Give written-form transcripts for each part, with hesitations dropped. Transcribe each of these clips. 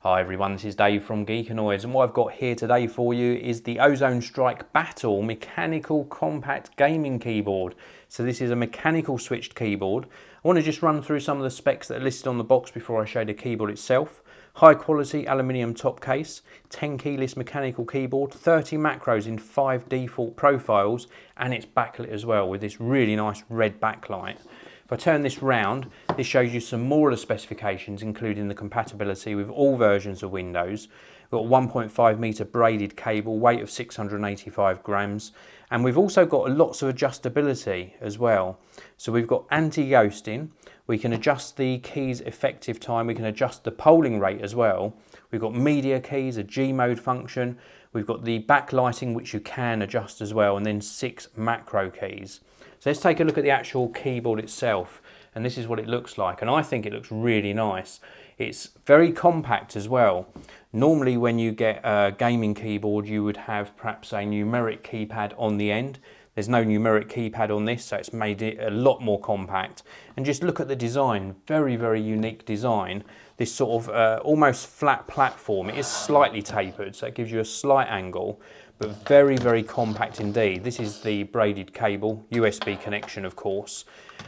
Hi everyone, this is Dave from Geekanoids, and what I've got here today for you is the Ozone Strike Battle mechanical compact gaming keyboard. So this is a mechanical switched keyboard. I want to just run through some of the specs that are listed on the box before I show the keyboard itself. High quality aluminium top case, 10 keyless mechanical keyboard, 30 macros in 5 default profiles, and it's backlit as well with this really nice red backlight. If I turn this round, this shows you some more of the specifications, including the compatibility with all versions of Windows. We've got a 1.5 meter braided cable, weight of 685 grams, and we've also got lots of adjustability as well. So we've got anti-ghosting, we can adjust the keys effective time, we can adjust the polling rate as well. We've got media keys, a G mode function, we've got the backlighting which you can adjust as well, and then 6 macro keys. So let's take a look at the actual keyboard itself, and this is what it looks like, and I think it looks really nice. It's very compact as well. Normally when you get a gaming keyboard you would have perhaps a numeric keypad on the end. There's no numeric keypad on this, so it's made it a lot more compact. And just look at the design, very, very unique design. This sort of almost flat platform. It is slightly tapered, so it gives you a slight angle, but very, very compact indeed. This is the braided cable, USB connection of course,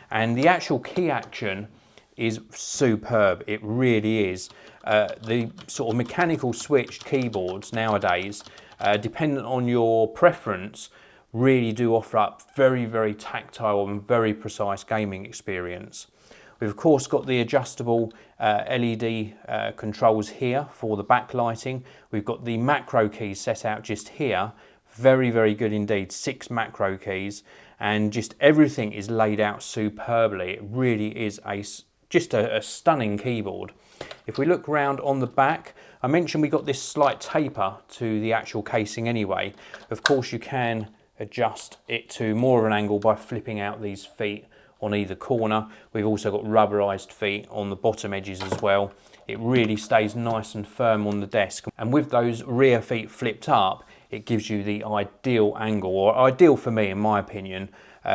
and the actual key action is superb. It really is. The sort of mechanical switched keyboards nowadays, dependent on your preference, really do offer up very, very tactile and very precise gaming experience. We've of course got the adjustable LED controls here for the backlighting. We've got the macro keys set out just here. Very, very good indeed. 6 macro keys, and just everything is laid out superbly. It really is just a stunning keyboard. If we look round on the back, I mentioned we got this slight taper to the actual casing anyway. Of course you can adjust it to more of an angle by flipping out these feet on either corner. We've also got rubberized feet on the bottom edges as well. It really stays nice and firm on the desk, and with those rear feet flipped up, it gives you the ideal angle, or ideal for me in my opinion,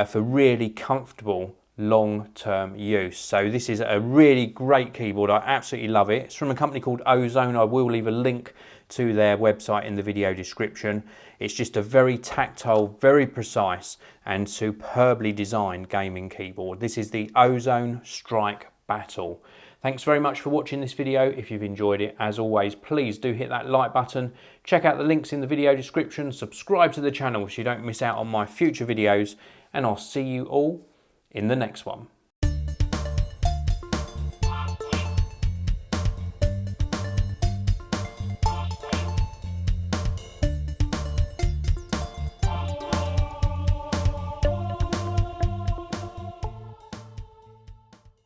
for really comfortable long-term use. So this is a really great keyboard. I absolutely love it. It's from a company called Ozone. I will leave a link to their website in the video description. It's just a very tactile, very precise and superbly designed gaming keyboard. This is the Ozone Strike Battle. Thanks very much for watching this video. If you've enjoyed it, as always, please do hit that like button. Check out the links in the video description. Subscribe to the channel so you don't miss out on my future videos, and I'll see you all in the next one.